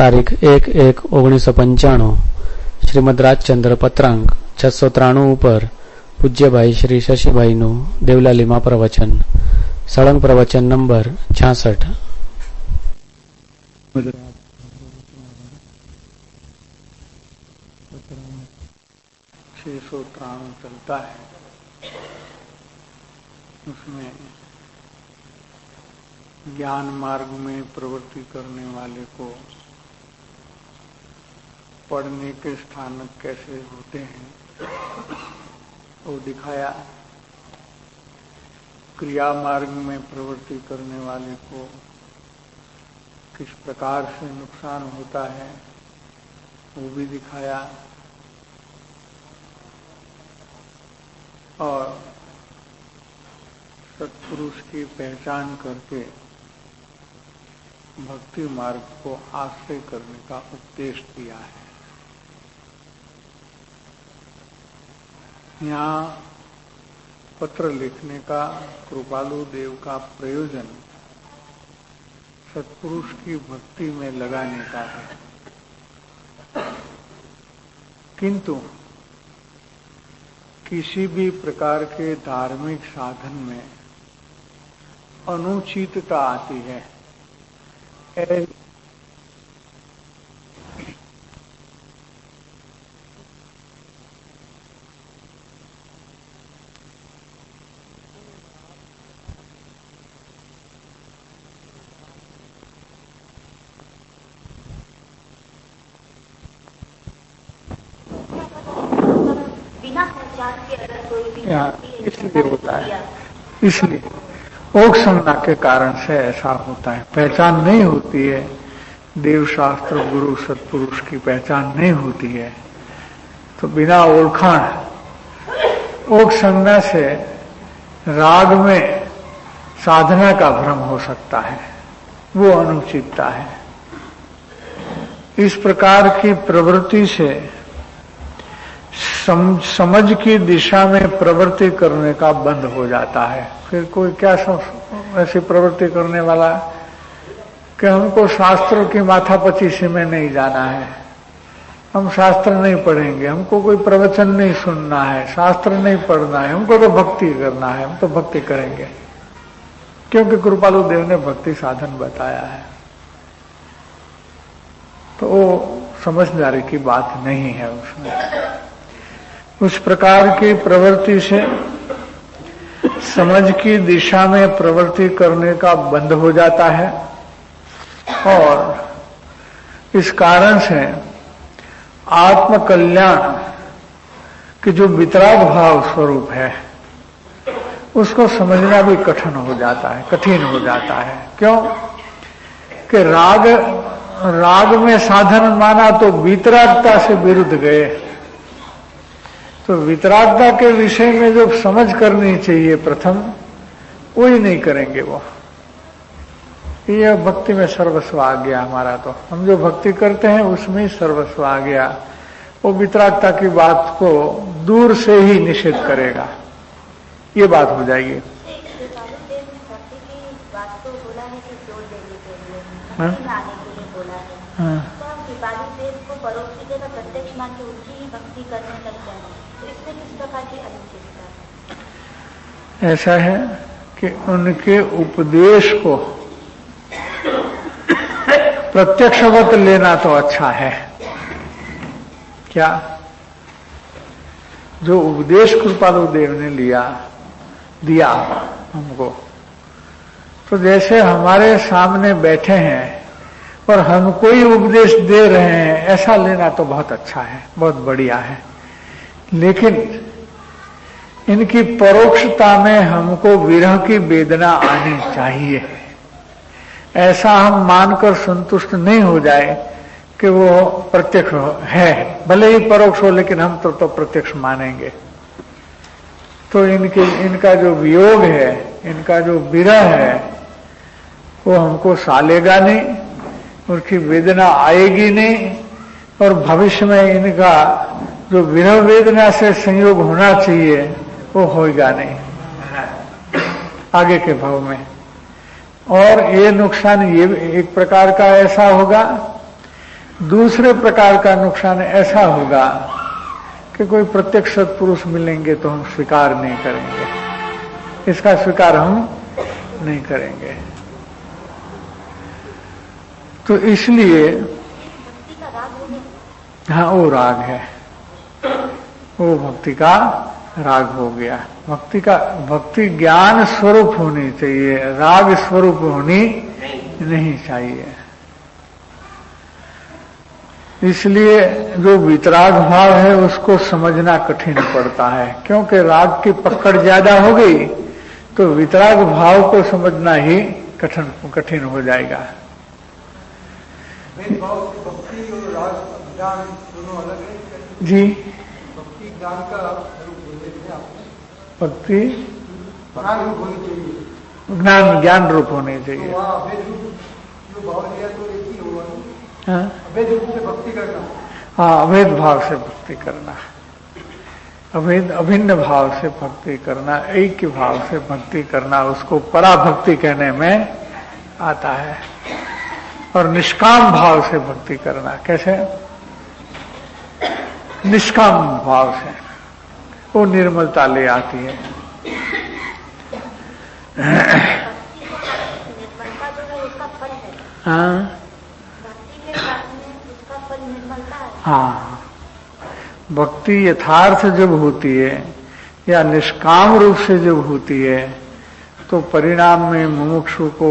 તારીખ 1/1/1995 શ્રીમદ રાજચંદ્ર પત્રાંક 693 ઉપર પૂજ્યભાઈ શ્રી શશીભાઈનું દેવલાલીમાં પ્રવચન સળંગ પ્રવચન નંબર 66। 693 चलता है, उसमें ज्ञान मार्ग में प्रवृत्ति करने वाले को पढ़ने के स्थानक कैसे होते हैं वो दिखाया। क्रिया मार्ग में प्रवृत्ति करने वाले को किस प्रकार से नुकसान होता है वो भी दिखाया। और सत्पुरुष की पहचान करके भक्ति मार्ग को आश्रय करने का उपदेश दिया है। यहाँ पत्र लिखने का कृपालु देव का प्रयोजन सत्पुरुष की भक्ति में लगाने का है, किंतु किसी भी प्रकार के धार्मिक साधन में अनुचितता आती है। इसलिए होता है, इसलिए ओक संज्ञा के कारण से ऐसा होता है। पहचान नहीं होती है, देव शास्त्र गुरु सत्पुरुष की पहचान नहीं होती है, तो बिना ओळखाण ओक संज्ञा से राग में साधना का भ्रम हो सकता है, वो अनुचितता है। इस प्रकार की प्रवृत्ति से समझ की दिशा में प्रवृत्ति करने का बंद हो जाता है। फिर कोई क्या ऐसी प्रवृत्ति करने वाला कि हमको शास्त्र की माथापच्चीसी में नहीं जाना है, हम शास्त्र नहीं पढ़ेंगे, हमको कोई प्रवचन नहीं सुनना है, शास्त्र नहीं पढ़ना है, हमको तो भक्ति करना है, हम तो भक्ति करेंगे क्योंकि कृपालु देव ने भक्ति साधन बताया है। तो वो समझदारी की बात नहीं है उसमें। उस प्रकार की प्रवृत्ति से समझ की दिशा में प्रवृत्ति करने का बंद हो जाता है और इस कारण से आत्म कल्याण की जो वितराग भाव स्वरूप है उसको समझना भी कठिन हो जाता है, कठिन हो जाता है। क्यों कि राग में साधन माना तो वितरागता से विरुद्ध गए। तो वितरागता के विषय में जो समझ करनी चाहिए प्रथम, वही नहीं करेंगे वो। यह भक्ति में सर्वस्व आ गया हमारा, तो हम जो भक्ति करते हैं उसमें सर्वस्व आ गया। वो वितरागता की बात को दूर से ही निषेध करेगा, ये बात हो जाएगी। हाँ? हाँ। प्रत्यक्ष मान के उनकी ही भक्ति करने लगता है, तो इसमें किस प्रकार की अनुचितता? ऐसा है कि उनके उपदेश को प्रत्यक्षवत लेना तो अच्छा है। क्या जो उपदेश कृपालु देव ने दिया हमको, तो जैसे हमारे सामने बैठे हैं और हमको ही उपदेश दे रहे हैं, ऐसा लेना तो बहुत अच्छा है, बहुत बढ़िया है। लेकिन इनकी परोक्षता में हमको विरह की वेदना आनी चाहिए। ऐसा हम मानकर संतुष्ट नहीं हो जाए कि वो प्रत्यक्ष है, भले ही परोक्ष हो, लेकिन हम तो प्रत्यक्ष मानेंगे। तो इनका जो वियोग है, इनका जो विरह है, वो हमको सालेगा नहीं, उनकी वेदना आएगी नहीं, और भविष्य में इनका जो विरह वेदना से संयोग होना चाहिए वो होगा नहीं आगे के भाव में। और ये नुकसान ये एक प्रकार का ऐसा होगा दूसरे प्रकार का नुकसान ऐसा होगा कि कोई प्रत्यक्ष सत्पुरुष मिलेंगे तो हम स्वीकार नहीं करेंगे, इसका स्वीकार हम नहीं करेंगे। तो इसलिए हाँ, वो राग है, वो भक्ति का राग हो गया। भक्ति ज्ञान स्वरूप होनी चाहिए, राग स्वरूप होनी नहीं चाहिए। इसलिए जो वितराग भाव है उसको समझना कठिन पड़ता है, क्योंकि राग की पकड़ ज्यादा हो गई तो वितराग भाव को समझना ही कठिन हो जाएगा। भक्ति और राग ज्ञान दोनों अलग है जी, भक्ति ज्ञान का रूप बोले थे आपने, भक्ति ज्ञान रूप होनी चाहिए, ज्ञान रूप होनी चाहिए। तो वहाँ अभेद रूप जो भाव लिया तो एक ही होगा ना, हाँ अभेद रूप से भक्ति करना। हाँ, अभेद भाव से भक्ति करना, अभिन्न भाव से भक्ति करना, एक भाव से भक्ति करना, उसको पराभक्ति कहने में आता है। और निष्काम भाव से भक्ति करना, कैसे? निष्काम भाव से वो निर्मलता ले आती है। हाँ हाँ, भक्ति यथार्थ जब होती है या निष्काम रूप से जब होती है तो परिणाम में मुमुक्षु को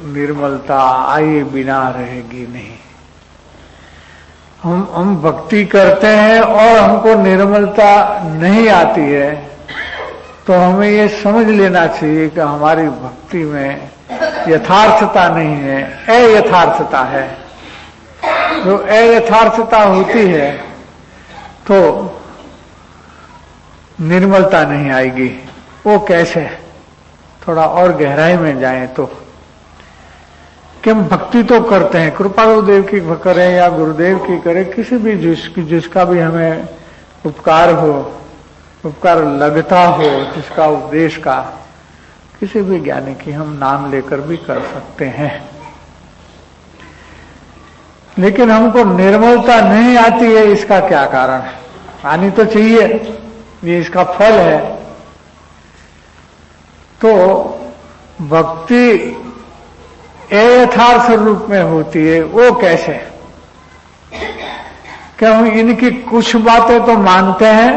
निर्मलता आए बिना रहेगी नहीं। हम भक्ति करते हैं और हमको निर्मलता नहीं आती है तो हमें ये समझ लेना चाहिए कि हमारी भक्ति में यथार्थता नहीं है, अयथार्थता है। जो अयथार्थता होती है तो निर्मलता नहीं आएगी। वो कैसे? थोड़ा और गहराई में जाएं तो कि हम भक्ति तो करते हैं, कृपा गुरुदेव की करें या गुरुदेव की करें, किसी भी जिसका भी हमें उपकार हो, उपकार लगता हो, जिसका उपदेश का, किसी भी ज्ञानी की हम नाम लेकर भी कर सकते हैं। लेकिन हमको निर्मलता नहीं आती है, इसका क्या कारण है? आनी तो चाहिए, ये इसका फल है। तो भक्ति यथार्थ रूप में होती है, वो कैसे? क्या हम इनकी कुछ बातें तो मानते हैं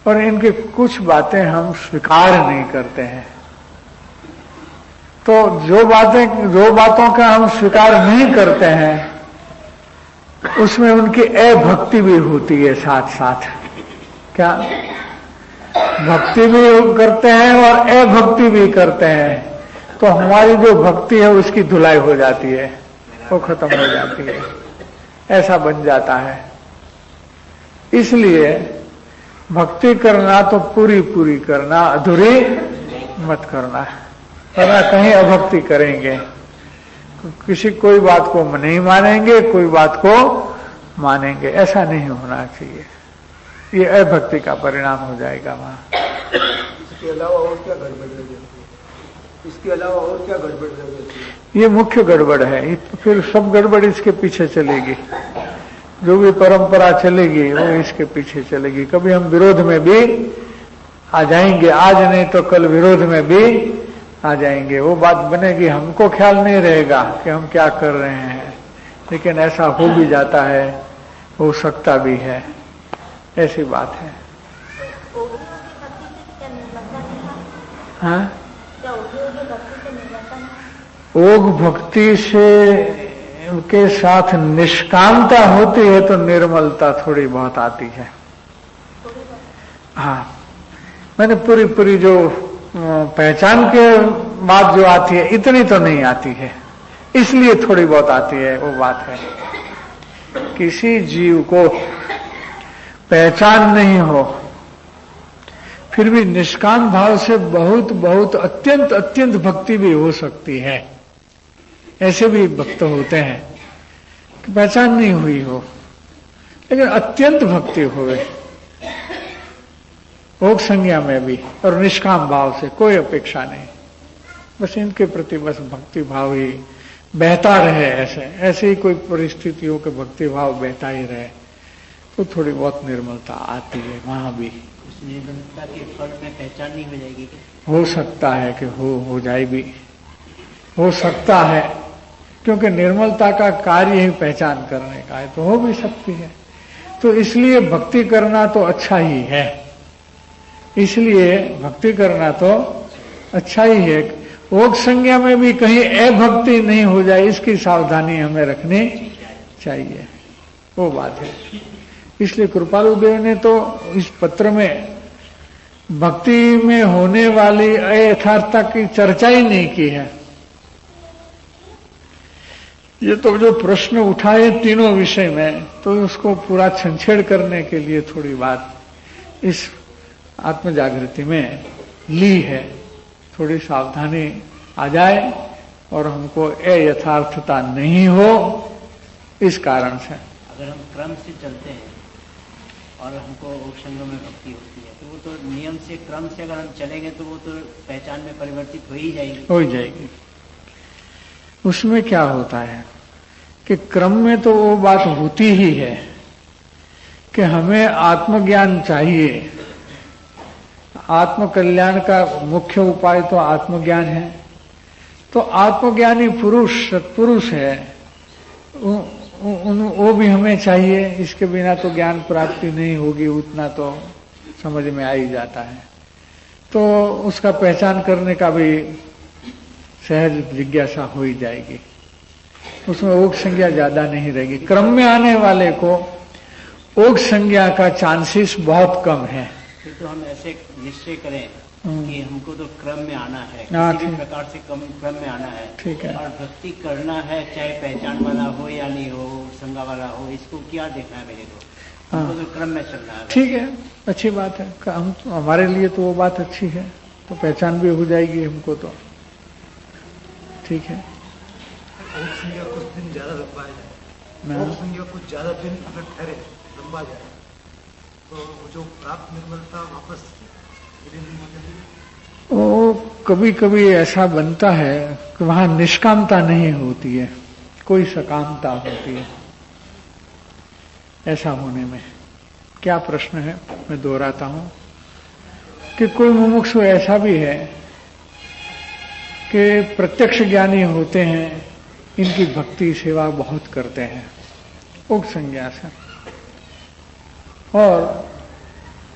और इनकी कुछ बातें हम स्वीकार नहीं करते हैं। तो जो बातों का हम स्वीकार नहीं करते हैं उसमें उनकी अभक्ति भी होती है साथ साथ। क्या? भक्ति भी करते हैं और अभक्ति भी करते हैं, तो हमारी जो भक्ति है उसकी धुलाई हो जाती है, वो खत्म हो जाती है, ऐसा बन जाता है। इसलिए भक्ति करना तो पूरी पूरी करना, अधूरी मत करना, वरना कहीं अभक्ति करेंगे, कोई बात को नहीं मानेंगे, कोई बात को मानेंगे, ऐसा नहीं होना चाहिए। ये अभक्ति का परिणाम हो जाएगा वहां। इसके अलावा और क्या गड़बड़ रह जाती है? इसके अलावा और क्या गड़बड़ रह जाती है? ये मुख्य गड़बड़ है, फिर सब गड़बड़ इसके पीछे चलेगी। जो भी परंपरा चलेगी वो इसके पीछे चलेगी। कभी हम विरोध में भी आ जाएंगे, आज नहीं तो कल विरोध में भी आ जाएंगे। वो बात बनेगी, हमको ख्याल नहीं रहेगा कि हम क्या कर रहे हैं, लेकिन ऐसा हो भी जाता है, हो सकता भी है, ऐसी बात है। हाँ, ओग भक्ति से के साथ निष्कामता होती है तो निर्मलता थोड़ी बहुत आती है। हाँ, मैंने पूरी जो पहचान के बाद जो आती है इतनी तो नहीं आती है, इसलिए थोड़ी बहुत आती है। वो बात है, किसी जीव को पहचान नहीं हो फिर भी निष्काम भाव से बहुत बहुत अत्यंत अत्यंत भक्ति भी हो सकती है। ऐसे भी भक्त होते हैं कि पहचान नहीं हुई हो लेकिन अत्यंत भक्ति होवे, भोग संज्ञा में भी, और निष्काम भाव से कोई अपेक्षा नहीं, बस इनके प्रति बस भक्ति भाव ही बहता रहे, ऐसे ही कोई परिस्थितियों के भक्ति भाव बहता ही रहे तो थोड़ी बहुत निर्मलता आती है वहां भी। उस निर्मलता के फल में पहचान नहीं हो जाएगी क्या? हो सकता है कि हो जाए भी, हो सकता है, क्योंकि निर्मलता का कार्य ही पहचान करने का है, तो हो भी सकती है। तो इसलिए भक्ति करना तो अच्छा ही है, इसलिए भक्ति करना तो अच्छा ही है। योग संज्ञा में भी कहीं अभक्ति नहीं हो जाए, इसकी सावधानी हमें रखनी चाहिए, वो बात है। इसलिए कृपालु देव ने तो इस पत्र में भक्ति में होने वाली अयथार्थता की चर्चा ही नहीं की है। ये तो जो प्रश्न उठाए तीनों विषय में, तो उसको पूरा छंछेड़ करने के लिए थोड़ी बात इस आत्म जागृति में ली है। थोड़ी सावधानी आ जाए और हमको अयथार्थता नहीं हो, इस कारण से। अगर हम क्रम से चलते हैं और हमको उपसंग में भक्ति होती है, तो वो तो नियम से, क्रम से अगर हम चलेंगे तो वो तो पहचान में परिवर्तित हो ही जाएगी। उसमें क्या होता है कि क्रम में तो वो बात होती ही है कि हमें आत्मज्ञान चाहिए। आत्मकल्याण का मुख्य उपाय तो आत्मज्ञान है। तो आत्मज्ञानी पुरुष, सत्पुरुष है, वो भी हमें चाहिए। इसके बिना तो ज्ञान प्राप्ति नहीं होगी, उतना तो समझ में आ ही जाता है। तो उसका पहचान करने का भी सहज जिज्ञासा हो ही जाएगी, उसमें योग संज्ञा ज्यादा नहीं रहेगी। क्रम में आने वाले को योग संज्ञा का चांसेस बहुत कम है। फिर तो हम ऐसे निश्चय करें कि हमको तो क्रम में आना है, हाँ, किसी भी प्रकार से क्रम में आना है, ठीक है। और भक्ति करना है, चाहे पहचान वाला हो या नहीं हो, संगा वाला हो, इसको क्या देखना है मेरे को, हमको तो क्रम में चलना है। ठीक है, अच्छी बात है। हम हमारे लिए तो वो बात अच्छी है, तो पहचान भी हो जाएगी हमको, तो ठीक है। योग संज्ञा कुछ दिन ज्यादा लंबा जाए, योग संज्ञा कुछ ज्यादा दिन अगर ठहरे, लंबा जाए, तो जो प्राप्त निर्मलता वापस वो कभी कभी ऐसा बनता है कि वहां निष्कामता नहीं होती है, कोई सकामता होती है। ऐसा होने में क्या प्रश्न है, मैं दोहराता हूं कि कोई मुमुक्षु ऐसा भी है कि प्रत्यक्ष ज्ञानी होते हैं, इनकी भक्ति सेवा बहुत करते हैं योग संज्ञा से, और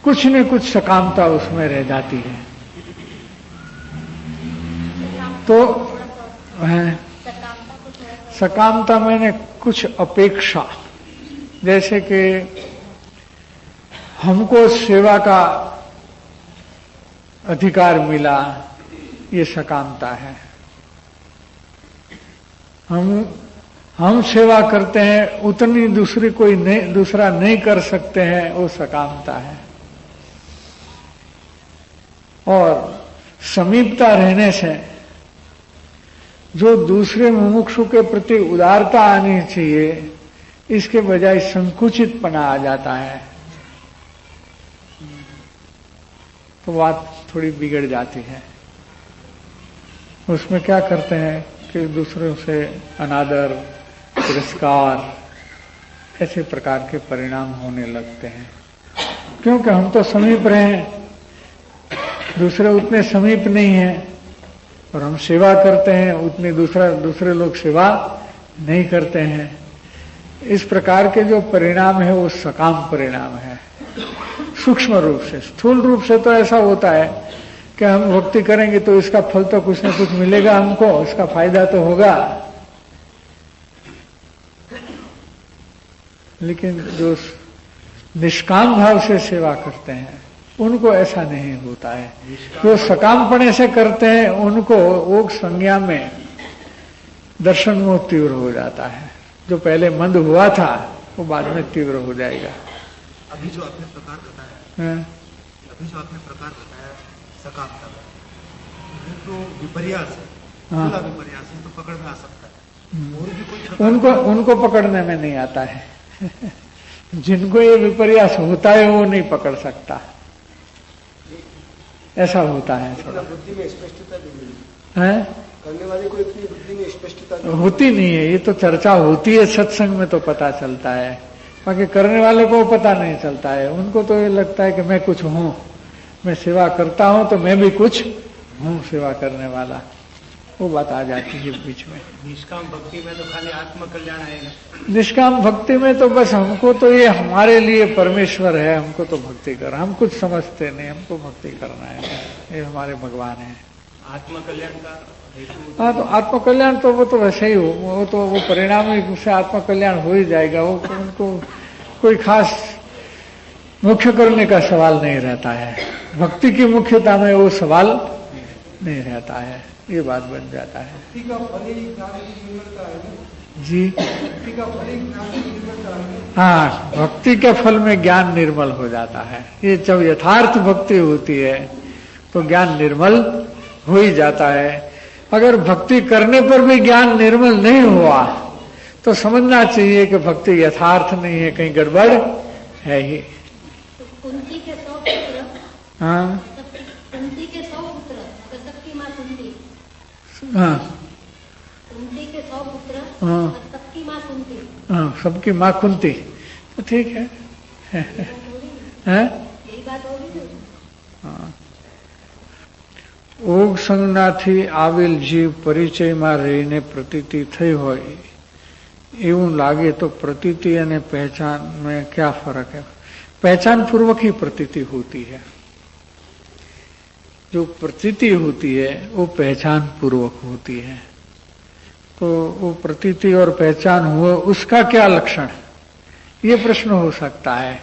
कुछ न कुछ सकामता उसमें रह जाती है। तो सकामता मैंने कुछ अपेक्षा, जैसे कि हमको सेवा का अधिकार मिला, ये सकामता है। हम सेवा करते हैं, उतनी दूसरी कोई नहीं, दूसरा नहीं कर सकते हैं, वो सकामता है। और समीपता रहने से जो दूसरे मुमुक्षु के प्रति उदारता आनी चाहिए, इसके बजाय संकुचितपना आ जाता है, तो बात थोड़ी बिगड़ जाती है। उसमें क्या करते हैं कि दूसरों से अनादर, तिरस्कार, ऐसे प्रकार के परिणाम होने लगते हैं। क्योंकि हम तो समीप रहे, दूसरे उतने समीप नहीं हैं, और हम सेवा करते हैं, उतने दूसरे लोग सेवा नहीं करते हैं। इस प्रकार के जो परिणाम है वो सकाम परिणाम है। सूक्ष्म रूप से, स्थूल रूप से तो ऐसा होता है कि हम भक्ति करेंगे तो इसका फल तो कुछ न कुछ मिलेगा हमको, इसका फायदा तो होगा। लेकिन जो निष्काम भाव से सेवा करते हैं उनको ऐसा नहीं होता है। जो सकामपणे से करते हैं उनको योग संज्ञा में दर्शन मोह तीव्र हो जाता है। जो पहले मंद हुआ था वो बाद में तीव्र हो जाएगा। अभी जो आपने प्रकार बताया, सकामता तो विपर्यास है, हाँ, विपर्यास है, तो पकड़ में आ सकता है। और भी कोई उनको पकड़ने में नहीं आता है। जिनको ये विपर्यास होता है वो नहीं पकड़ सकता, ऐसा होता है थोड़ा। बुद्धि में स्पष्टता भी मिली है, करने वाले को इतनी बुद्धि में स्पष्टता होती नहीं है। ये तो चर्चा होती है सत्संग में तो पता चलता है, बाकी करने वाले को पता नहीं चलता है। उनको तो ये लगता है कि मैं कुछ हूं, मैं सेवा करता हूं तो मैं भी कुछ हूं सेवा करने वाला, वो बात आ जाती है बीच में। निष्काम भक्ति में तो खाली आत्म कल्याण आएगा। निष्काम भक्ति में तो बस हमको तो ये हमारे लिए परमेश्वर है, हमको तो भक्ति कर, हम कुछ समझते नहीं, हमको भक्ति करना है, ये हमारे भगवान है। आत्म कल्याण का हाँ, तो आत्म कल्याण तो वो तो वैसे ही हो, वो परिणाम ही से आत्म कल्याण हो ही जाएगा। वो उनको कोई खास मुख्य करने का सवाल नहीं रहता है, भक्ति की मुख्यता में वो सवाल नहीं रहता है, ये बात बन जाता है। भक्ति का फल ही ज्ञान की निर्मलता है जी, भक्ति का फल ही ज्ञान की निर्मलता है। हाँ, भक्ति के फल में ज्ञान निर्मल हो जाता है। ये जब यथार्थ भक्ति होती है तो ज्ञान निर्मल हो ही जाता है। अगर भक्ति करने पर भी ज्ञान निर्मल नहीं हुआ तो समझना चाहिए कि भक्ति यथार्थ नहीं है, कहीं गड़बड़ है ही। कुंती के 100 पुत्र, हाँ कुंती के 100 पुत्र, तो सबकी माँ कुंती। हाँ कुंती के 100 पुत्र, हाँ और सबकी माँ कुंती। हाँ, सबकी माँ कुंती, तो ठीक है। हैं? यही बात होगी। हाँ। ઓગ સંજ્ઞાથી આવેલ જીવ પરિચયમાં રહીને પ્રતીતિ થઈ હોય એવું લાગે તો પ્રતીતિ અને પહેચાન में क्या फर्क है? पहचान पूर्वक ही प्रतीति होती है। जो प्रतीति होती है वो पहचान पूर्वक होती है। तो वो प्रतीति और पहचान हुआ, उसका क्या लक्षण, ये प्रश्न हो सकता है।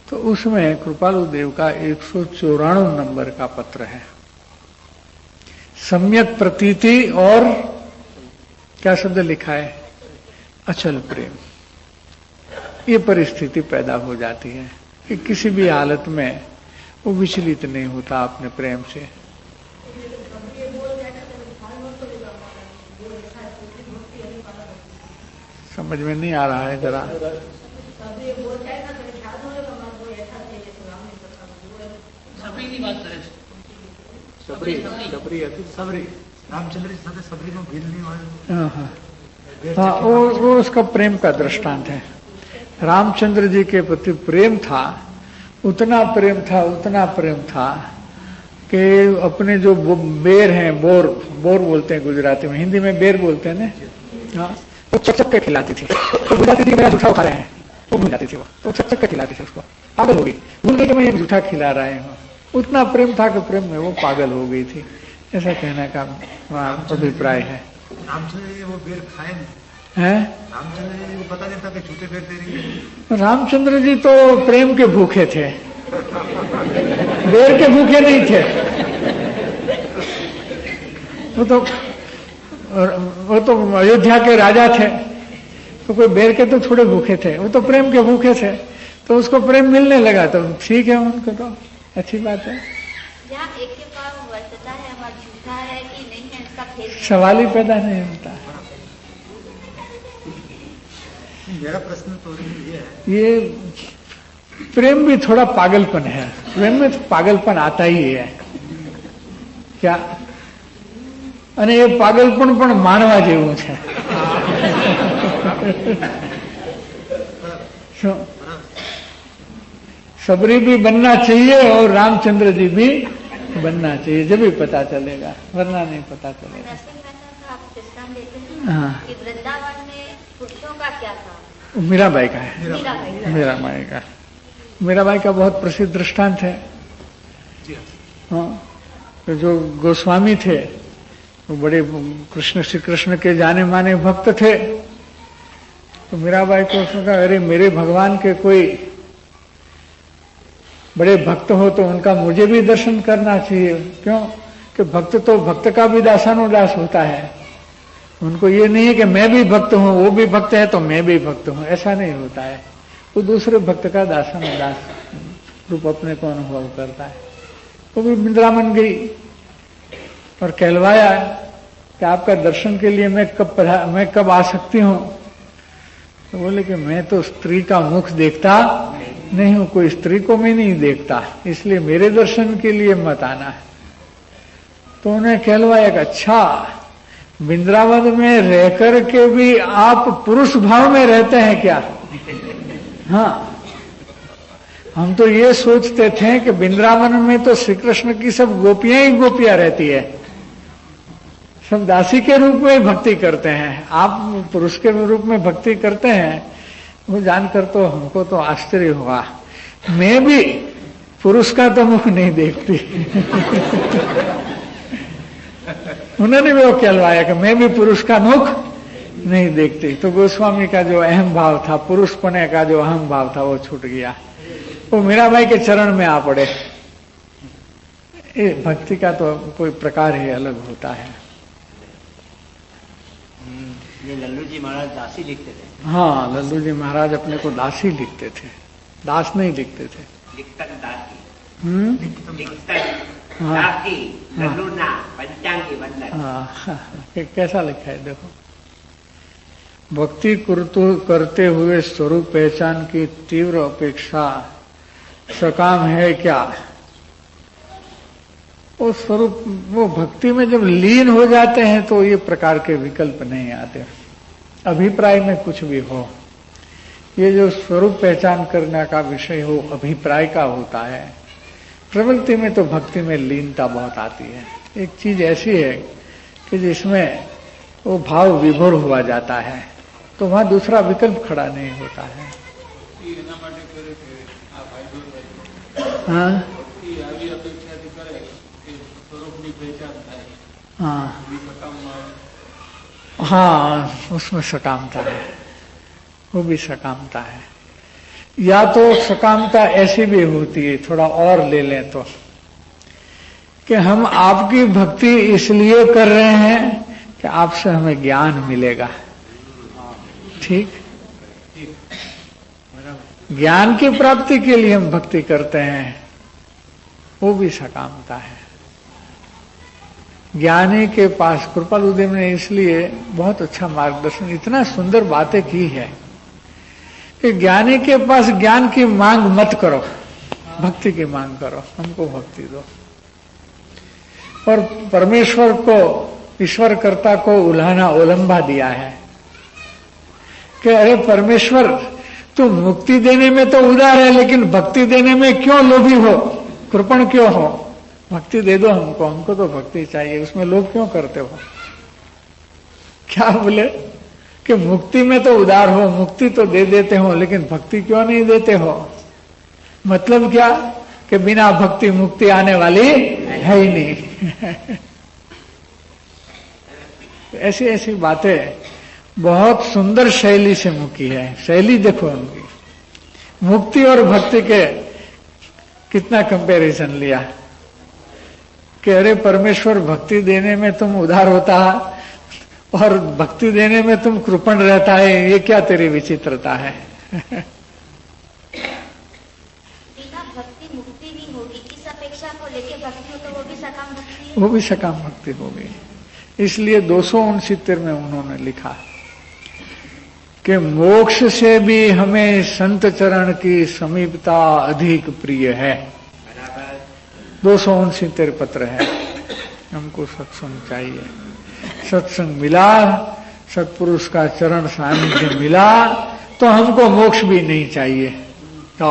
तो उसमें कृपालु देव का 194 नंबर का पत्र है। सम्यक प्रतीति और क्या शब्द लिखा है? अचल प्रेम। ये परिस्थिति पैदा हो जाती है कि किसी भी हालत में वो विचलित नहीं होता अपने प्रेम से। समझ में नहीं आ रहा है जरा। सबरी रामचंद्र जी साथे सबरी को भील नहीं हुआ। हाँ, वो उसका प्रेम का दृष्टांत है। रामचंद्र जी के प्रति प्रेम था, उतना प्रेम था कि अपने जो बेर हैं, बोर बोलते हैं गुजराती में, हिंदी में बेर बोलते हैं ना। हाँ, वो चक के खिलाती थी, तो बुझाती थी मेरा जूठा खा रहे हैं, वो भूल जाती थी, वो तो चक के खिलाती थी उसको, पागल हो गई, भूल गई कि मैं ये जूठा खिला रहे हूँ। उतना प्रेम था कि प्रेम में वो पागल हो गई थी, ऐसा कहने का अभिप्राय है। रामचंद्र जी वो बेर खाए हैं? रामचंद्र जी को पता नहीं था कि झूठे बेर दे रही है। रामचंद्र जी तो प्रेम के भूखे थे, बेर के भूखे नहीं थे। वो तो अयोध्या के राजा थे, तो कोई बेर के तो थोड़े भूखे थे, वो तो प्रेम के भूखे थे। तो उसको प्रेम मिलने लगा तो ठीक है, उनको तो अच्छी बात है। या एक के पास वर्तता है और झूठा है कि नहीं है, इसका भेद सवाल ही पैदा नहीं होता। मेरा प्रश्न तो ये है, ये प्रेम भी थोड़ा पागलपन है, प्रेम में तो पागलपन आता ही है क्या? અને એ પાગલપણ પણ માનવા જેવું છે। सबरी भी बनना चाहिए और रामचंद्र जी भी बनना चाहिए, जब भी पता चलेगा, वरना नहीं पता चलेगा। नरसिंह मेहता का आप दृष्टांत देते हैं हाँ, कि वृंदावन में पुरुषों का क्या था? मीराबाई का है, मीराबाई। मीराबाई का, मीराबाई का बहुत प्रसिद्ध दृष्टांत है। हाँ, तो जो गोस्वामी थे वो बड़े कृष्ण श्री कृष्ण के जाने माने भक्त थे। तो मीराबाई को उसने कहा, अरे मेरे भगवान के कोई बड़े भक्त हो तो उनका मुझे भी दर्शन करना चाहिए। क्यों कि भक्त तो भक्त का भी दासानुदास होता है। उनको ये नहीं है कि मैं भी भक्त हूं, वो भी भक्त है तो मैं भी भक्त हूं, ऐसा नहीं होता है। वो दूसरे भक्त का दासानुदास रूप अपने को अनुभव करता है। वो भी वृंदावन गई और कहलवाया कि आपका दर्शन के लिए मैं कब आ सकती हूं? तो बोले कि मैं तो स्त्री का मुख देखता नहीं हूं, कोई स्त्री को मैं नहीं देखता, इसलिए मेरे दर्शन के लिए मत आना है। तो उन्हें कहलवाया कि अच्छा, वृंदावन में रहकर के भी आप पुरुष भाव में रहते हैं क्या? हाँ, हम तो ये सोचते थे कि वृंदावन में तो श्री कृष्ण की सब गोपियां ही गोपियां रहती है, सब दासी के रूप में भक्ति करते हैं, आप पुरुष के रूप में भक्ति करते हैं। वो जानकर तो हमको तो आश्चर्य हुआ। मैं भी पुरुष का तो मुख नहीं देखती। उन्होंने भी वो कहलवाया कि मैं भी पुरुष का मुख नहीं देखती। तो गोस्वामी का जो अहम भाव था, पुरुषपने का जो अहम भाव था, वो छूट गया। वो मीराबाई के चरण में आ पड़े। ये भक्ति का तो कोई प्रकार ही अलग होता है। ये लल्लू जी महाराज दासी लिखते थे। हाँ, लल्लू जी महाराज अपने को दासी लिखते थे, दास नहीं लिखते थे। लिखतन दासी, हाँ, दासी, लल्लूना, पंचांगी वंदन। हाँ, कैसा लिखा है देखो। भक्ति करते हुए स्वरूप पहचान की तीव्र अपेक्षा सकाम है क्या? वो स्वरूप, वो भक्ति में जब लीन हो जाते हैं तो ये प्रकार के विकल्प नहीं आते। अभिप्राय में कुछ भी हो, ये जो स्वरूप पहचान करने का विषय हो, अभिप्राय का होता है। प्रवृत्ति में तो भक्ति में लीनता बहुत आती है। एक चीज ऐसी है कि जिसमें वो भाव विभोर हुआ जाता है, तो वहां दूसरा विकल्प खड़ा नहीं होता है। हाँ, हाँ, हाँ, उसमें सकामता है, वो भी सकामता है। या तो सकामता ऐसी भी होती है, थोड़ा और ले लें तो, कि हम आपकी भक्ति इसलिए कर रहे हैं कि आपसे हमें ज्ञान मिलेगा। ठीक, ज्ञान की प्राप्ति के लिए हम भक्ति करते हैं, वो भी सकामता है। ज्ञानी के पास कृपालुदेव ने इसलिए बहुत अच्छा मार्गदर्शन, इतना सुंदर बातें की है कि ज्ञानी के पास ज्ञान की मांग मत करो, भक्ति की मांग करो, हमको भक्ति दो। और परमेश्वर को, ईश्वर कर्ता को उल्हाना ओलंबा दिया है कि अरे परमेश्वर, तुम मुक्ति देने में तो उदार है, लेकिन भक्ति देने में क्यों लोभी हो, कृपण क्यों हो? भक्ति दे दो हमको, हमको तो भक्ति चाहिए, उसमें लोभ क्यों करते हो? क्या बोले कि मुक्ति में तो उदार हो, मुक्ति तो दे देते हो, लेकिन भक्ति क्यों नहीं देते हो? मतलब क्या कि बिना भक्ति मुक्ति आने वाली है ही नहीं। ऐसी ऐसी बातें बहुत सुंदर शैली से मुकी है। शैली देखो उनकी, मुक्ति और भक्ति के कितना कंपैरिजन लिया कि अरे परमेश्वर, भक्ति देने में तुम उदार होता और भक्ति देने में तुम कृपण रहता है, ये क्या तेरी विचित्रता है? बिना भक्ति मुक्ति भी होगी, इस अपेक्षा को लेके भक्ति हो तो वो भी सकाम भक्ति है। वो भी सकाम भक्ति होगी। इसलिए 269 में उन्होंने लिखा कि मोक्ष से भी हमें संत चरण की समीपता अधिक प्रिय है। 269 पत्र है। हमको सत्संग चाहिए, सत्संग मिला, सत्पुरुष का चरण सानिध्य मिला, तो हमको मोक्ष भी नहीं चाहिए। तो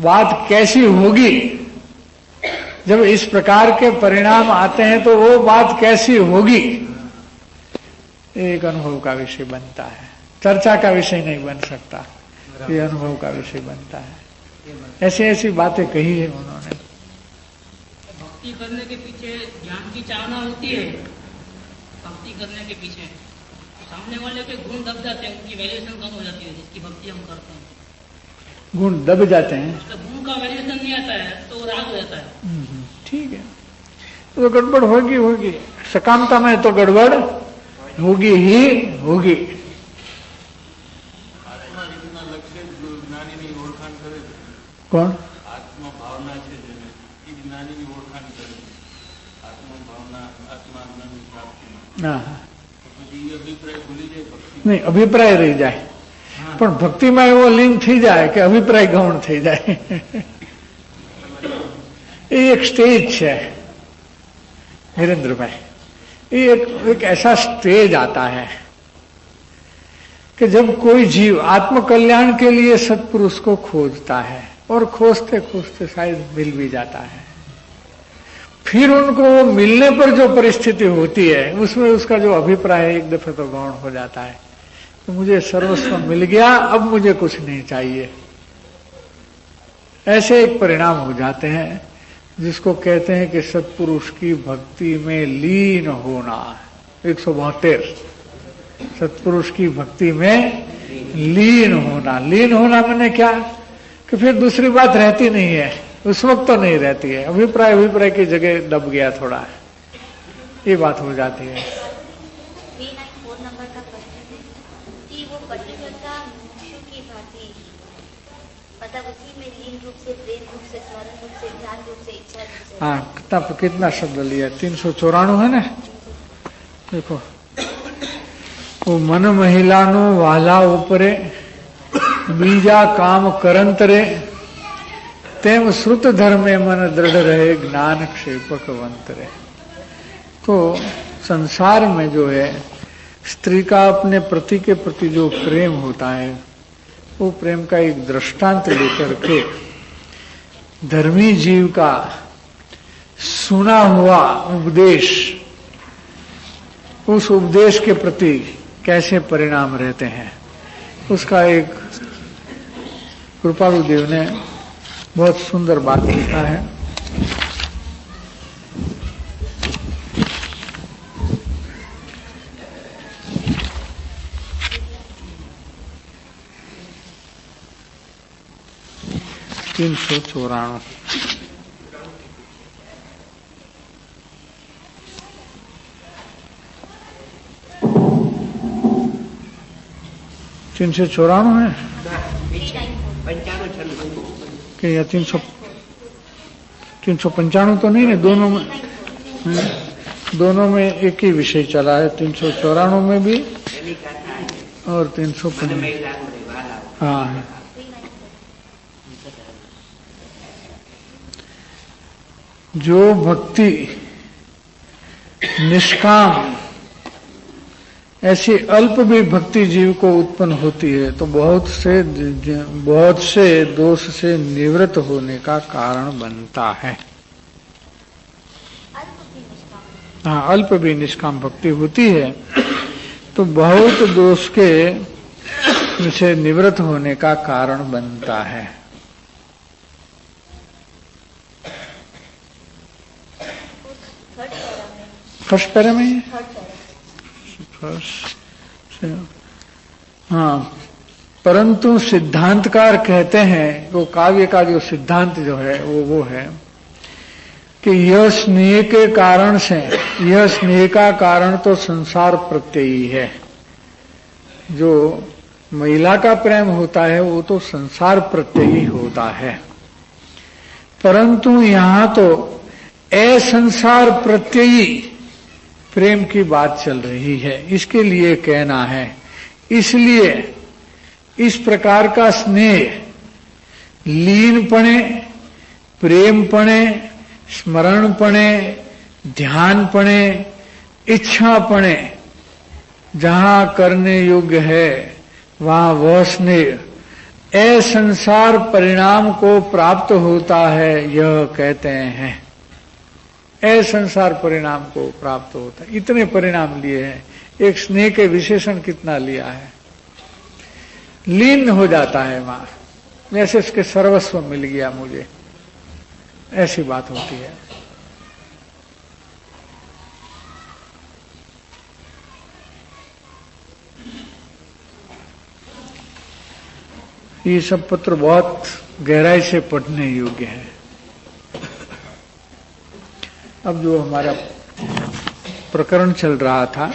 बात कैसी होगी जब इस प्रकार के परिणाम आते हैं, तो वो बात कैसी होगी, एक अनुभव का विषय बनता है, चर्चा का विषय नहीं बन सकता, ये अनुभव का विषय बनता है। ऐसी ऐसी बातें कही है उन्होंने। भक्ति करने के पीछे ज्ञान की चाहना होती है। भक्ति करने के पीछे सामने वाले के गुण दब जाते हैं, उनकी वैल्यूएशन कम हो जाती है, जिसकी भक्ति हम करते हैं। गुण दब जाते हैं, तो गुण का वैल्यूएशन नहीं आता है तो राग हो जाता है। ठीक है, तो गड़बड़ होगी होगी, सकामता में तो गड़बड़ होगी ही होगी। कौन? आत्मा भावना છે જેને એ જ્ઞાનીની ઓળખાણ કરે છે। આત્મા ભાવના, આત્મા જ્ઞાનની પ્રાપ્તિમાં हाँ, પછી એ અભિપ્રાય ભૂલી જાય ભક્તિ। नहीं, अभिप्राय रही जाए, પણ ભક્તિમાં એવો લીન થઈ જાય કે અભિપ્રાય ગૌણ થઈ જાય। એ એક સ્ટેજ છે, वीरेंद्र भाई, ये एक ऐसा स्टेज आता है कि जब कोई जीव आत्म कल्याण के लिए सत्पुरुष को खोजता है और खोजते खोजते शायद मिल भी जाता है, फिर उनको मिलने पर जो परिस्थिति होती है उसमें उसका जो अभिप्राय है एक दफे तो गौण हो जाता है तो मुझे सर्वस्व मिल गया, अब मुझे कुछ नहीं चाहिए। ऐसे एक परिणाम हो जाते हैं जिसको कहते हैं कि सत्पुरुष की भक्ति में लीन होना। 172 सत्पुरुष की भक्ति में लीन होना। लीन होना मैंने क्या कि फिर दूसरी बात रहती नहीं है, उस वक्त तो नहीं रहती है, अभिप्राय की जगह दब गया थोड़ा, ये बात हो जाती है। 394 नंबर का प्रश्न है कि वो पतिव्रता मुमुक्षु की भांति, मतलब उसी में लीन रूप से, प्रेम रूप से, स्मरण रूप से, ध्यान रूप से, इच्छा रूप से। हाँ, कितना शब्द लिया? 394 है ना। देखो, वो मन महिलानो वाला ऊपरे बीजा काम करंतरे, तेम श्रुत धर्मे मन दृढ़ रहे ज्ञान क्षेपक वंतरे। तो संसार में जो है स्त्री का अपने पति के प्रति जो प्रेम होता है वो प्रेम का एक दृष्टांत लेकर के धर्मी जीव का सुना हुआ उपदेश, उस उपदेश के प्रति कैसे परिणाम रहते हैं उसका एक कृपालु देव ने बहुत सुंदर बात लिखा है। तीन 394 है कि या 395 तो नहीं है, दोनों में एक ही विषय चला है, 394 में भी और 395। हाँ, जो भक्ति निष्काम ऐसी अल्प भी भक्ति जीव को उत्पन्न होती है तो बहुत से दोष से निवृत्त होने का कारण बनता है। हाँ, अल्प भी निष्काम भक्ति होती है तो बहुत दोष के से निवृत्त होने का कारण बनता है। फर्स्ट पैरा में हाँ, परंतु सिद्धांतकार कहते हैं वो काव्य का जो सिद्धांत जो है वो है कि यह स्नेह के कारण से, यह स्नेह का कारण तो संसार प्रत्ययी है। जो महिला का प्रेम होता है वो तो संसार प्रत्ययी होता है, परंतु यहां तो असंसार प्रत्ययी प्रेम की बात चल रही है, इसके लिए कहना है। इसलिए इस प्रकार का स्नेह लीनपणे, प्रेमपणे, स्मरणपणे, ध्यानपणे, इच्छापणे जहां करने योग्य है वहां वह स्नेह असंसार परिणाम को प्राप्त होता है, यह कहते हैं। असंसार परिणाम को प्राप्त होता है। इतने परिणाम लिए हैं, एक स्नेह के विशेषण कितना लिया है। लीन हो जाता है वहां, जैसे इसके सर्वस्व मिल गया मुझे, ऐसी बात होती है। ये सब पत्र बहुत गहराई से पढ़ने योग्य है। अब जो हमारा प्रकरण चल रहा था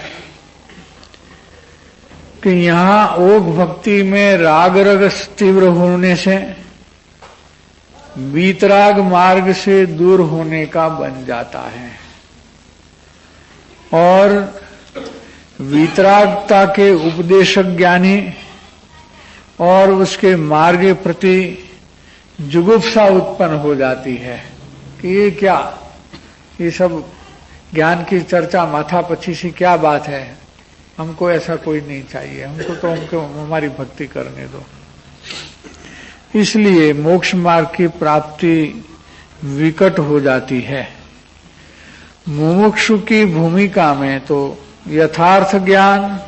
कि यहां ओघ भक्ति में राग रस तीव्र होने से वीतराग मार्ग से दूर होने का बन जाता है और वीतरागता के उपदेशक ज्ञानी और उसके मार्ग प्रति जुगुप्सा उत्पन्न हो जाती है कि ये क्या, ये सब ज्ञान की चर्चा माथापच्ची सी क्या बात है, हमको ऐसा कोई नहीं चाहिए, हमको हमारी भक्ति करने दो। इसलिए मोक्ष मार्ग की प्राप्ति विकट हो जाती है। मुमुक्षु की भूमिका में तो यथार्थ ज्ञान,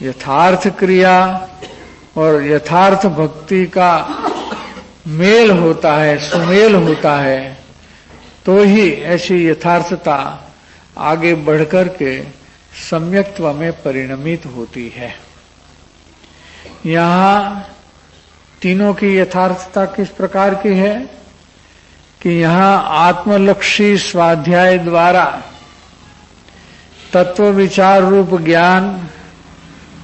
यथार्थ क्रिया और यथार्थ भक्ति का मेल होता है, सुमेल होता है, तो ही ऐसी यथार्थता आगे बढ़कर के सम्यक्त्व में परिणमित होती है। यहाँ तीनों की यथार्थता किस प्रकार की है कि यहाँ आत्मलक्षी स्वाध्याय द्वारा तत्व विचार रूप ज्ञान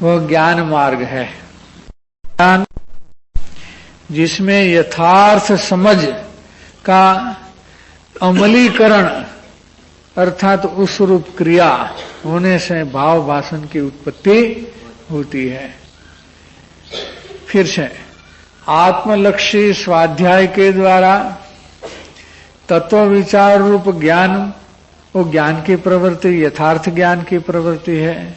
वह ज्ञान मार्ग है। ज्ञान जिसमें यथार्थ समझ का अमलीकरण अर्थात उस रूप क्रिया होने से भाव भाषण की उत्पत्ति होती है। फिर से आत्मलक्षी स्वाध्याय के द्वारा तत्व विचार रूप ज्ञान, वो ज्ञान की प्रवृत्ति, यथार्थ ज्ञान की प्रवृत्ति है।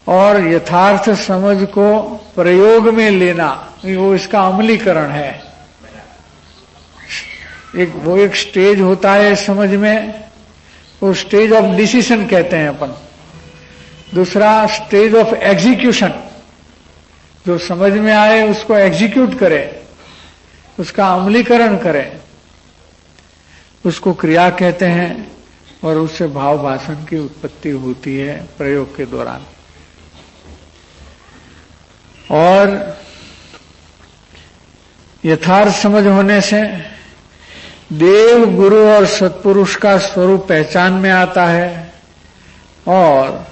और यथार्थ समझ को प्रयोग में लेना, वो इसका अमलीकरण है। एक स्टेज होता है समझ में, वो स्टेज ऑफ डिसीजन कहते हैं अपन। दूसरा स्टेज ऑफ एग्जीक्यूशन, जो समझ में आए उसको एग्जीक्यूट करे, उसका अमलीकरण करे, उसको क्रिया कहते हैं। और उससे भाव भाषण की उत्पत्ति होती है प्रयोग के दौरान। और यथार्थ समझ होने से देव, गुरु और सत्पुरुष का स्वरूप पहचान में आता है और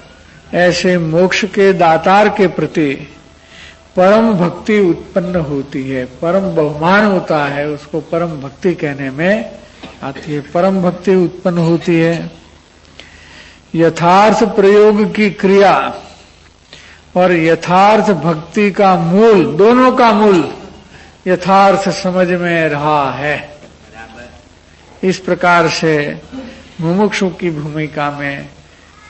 ऐसे मोक्ष के दातार के प्रति परम भक्ति उत्पन्न होती है। परम बहुमान होता है, उसको परम भक्ति कहने में आती है। परम भक्ति उत्पन्न होती है। यथार्थ प्रयोग की क्रिया और यथार्थ भक्ति का मूल, दोनों का मूल यथार्थ समझ में रहा है। इस प्रकार से मुमुक्षु की भूमिका में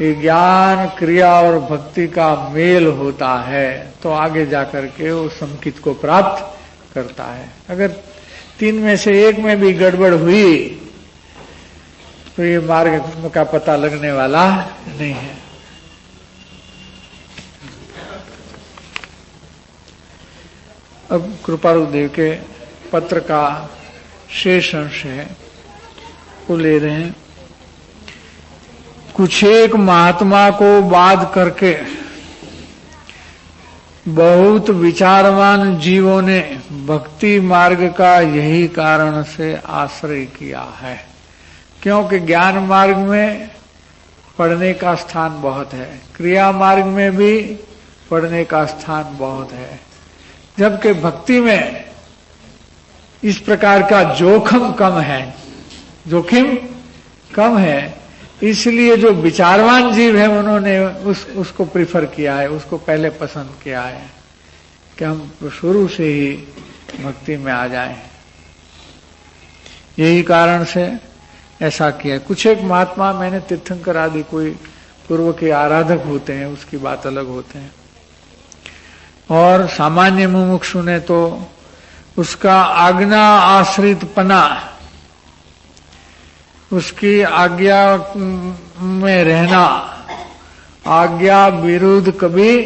ये ज्ञान, क्रिया और भक्ति का मेल होता है, तो आगे जाकर के वो समकित को प्राप्त करता है। अगर तीन में से एक में भी गड़बड़ हुई तो ये मार्ग का पता लगने वाला नहीं है। अब कृपालु देव के पत्र का शेष अंश है, वो ले रहे हैं। कुछ एक महात्मा को बात करके बहुत विचारवान जीवों ने भक्ति मार्ग का यही कारण से आश्रय किया है। क्योंकि ज्ञान मार्ग में पढ़ने का स्थान बहुत है, क्रिया मार्ग में भी पढ़ने का स्थान बहुत है, जबकि भक्ति में इस प्रकार का जोखिम कम है, जोखिम कम है। इसलिए जो विचारवान जीव है उन्होंने उसको प्रिफर किया है, उसको पहले पसंद किया है कि हम शुरू से ही भक्ति में आ जाएं। यही कारण से ऐसा किया। कुछ एक महात्मा, मैंने तीर्थंकर आदि कोई पूर्व के आराधक होते हैं, उसकी बात अलग होते हैं। और सामान्य मुमुक्षु ने तो उसका आज्ञा आश्रितपना, उसकी आज्ञा में रहना, आज्ञा विरुद्ध कभी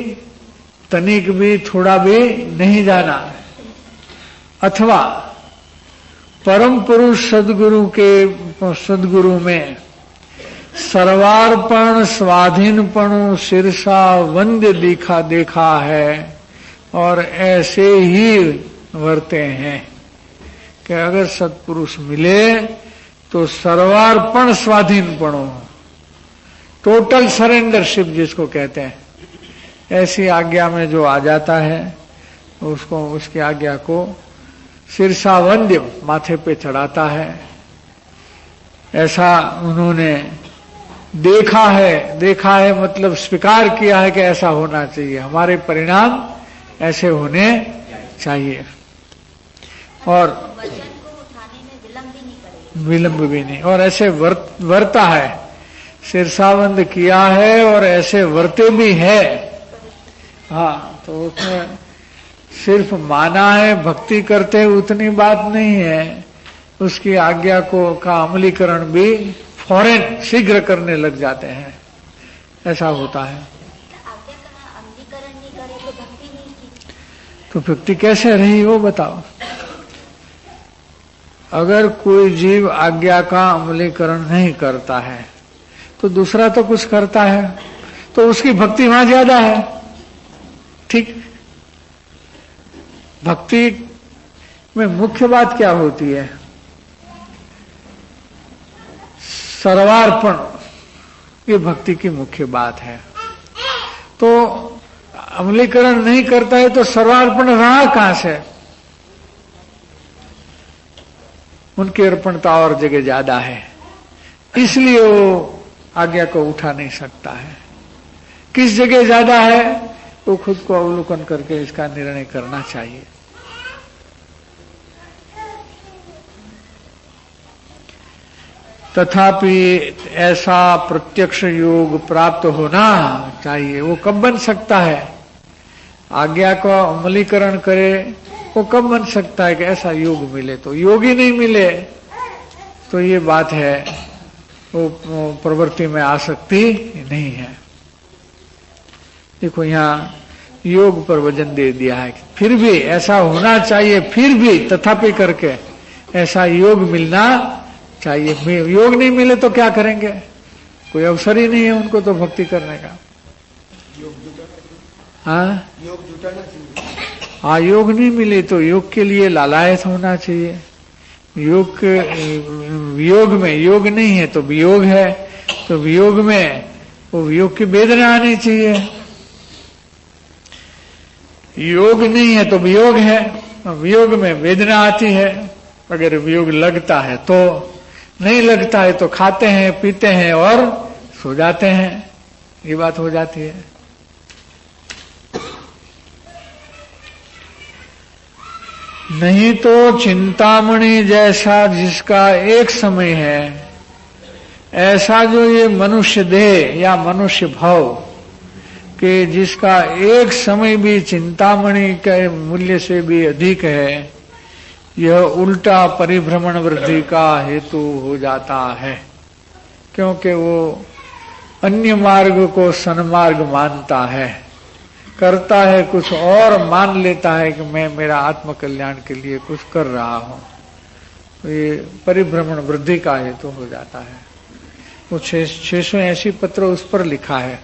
तनिक भी थोड़ा भी नहीं जाना, अथवा परम पुरुष सदगुरु में सर्वार्पण स्वाधीनपणु शीर्षा वंद्य देखा है और ऐसे ही वर्ते हैं कि अगर सत्पुरुष मिले तो सर्वार्पण स्वाधीनपणु, टोटल सरेंडरशिप जिसको कहते हैं, ऐसी आज्ञा में जो आ जाता है उसको, उसकी आज्ञा को शीर्षावंद्य माथे पे चढ़ाता है। ऐसा उन्होंने देखा है मतलब स्वीकार किया है कि ऐसा होना चाहिए, हमारे परिणाम ऐसे होने चाहिए। और वचन को उठाने में विलंब भी नहीं करेगा। विलंब भी नहीं, और ऐसे वर्ता है सिरसाबंद किया है और ऐसे वर्ते भी है। हाँ, तो उसमें सिर्फ माना है, भक्ति करते उतनी बात नहीं है, उसकी आज्ञा को का अमलीकरण भी फौरन शीघ्र करने लग जाते हैं, ऐसा होता है। आज्ञा का अमलीकरण नहीं करे तो भक्ति नहीं की, तो भक्ति कैसे रही वो बताओ। अगर कोई जीव आज्ञा का अमलीकरण नहीं करता है तो दूसरा तो कुछ करता है, तो उसकी भक्ति वहां ज्यादा है। ठीक, भक्ति में मुख्य बात क्या होती है? सर्वार्पण, ये भक्ति की मुख्य बात है। तो अमलीकरण नहीं करता है तो सर्वार्पण रहा कहां से? उनकी अर्पणता और जगह ज्यादा है, इसलिए वो आज्ञा को उठा नहीं सकता है। किस जगह ज्यादा है वो खुद को अवलोकन करके इसका निर्णय करना चाहिए। तथापि ऐसा प्रत्यक्ष योग प्राप्त होना चाहिए। वो कब बन सकता है? आज्ञा का अमलीकरण करे, वो कब बन सकता है कि ऐसा योग मिले? तो योग ही नहीं मिले तो ये बात है, वो प्रवृत्ति में आसक्ति नहीं है। देखो यहाँ योग पर वजन दे दिया है, फिर भी ऐसा होना चाहिए, फिर भी तथापि करके ऐसा योग मिलना चाहिए। योग नहीं मिले तो क्या करेंगे? कोई अवसर ही नहीं है उनको तो भक्ति करने का। हाँ, हाँ, योग नहीं मिले तो योग के लिए लालायत होना चाहिए। वियोग में योग नहीं है तो वियोग है, तो वियोग में वो वियोग की वेदना आनी चाहिए। योग नहीं है तो वियोग है, वियोग में वेदना आती है। अगर वियोग लगता है तो, नहीं लगता है तो खाते हैं, पीते हैं और सो जाते हैं, ये बात हो जाती है। नहीं तो चिंतामणि जैसा जिसका एक समय है, ऐसा जो ये मनुष्य देह या मनुष्य भाव के जिसका एक समय भी चिंतामणि के मूल्य से भी अधिक है, यह उल्टा परिभ्रमण वृद्धि का हेतु हो जाता है। क्योंकि वो अन्य मार्ग को सन्मार्ग मानता है, करता है कुछ और, मान लेता है कि मैं मेरा आत्म कल्याण के लिए कुछ कर रहा हूं, तो ये परिभ्रमण वृद्धि का हेतु हो जाता है। वो 680 पत्र उस पर लिखा है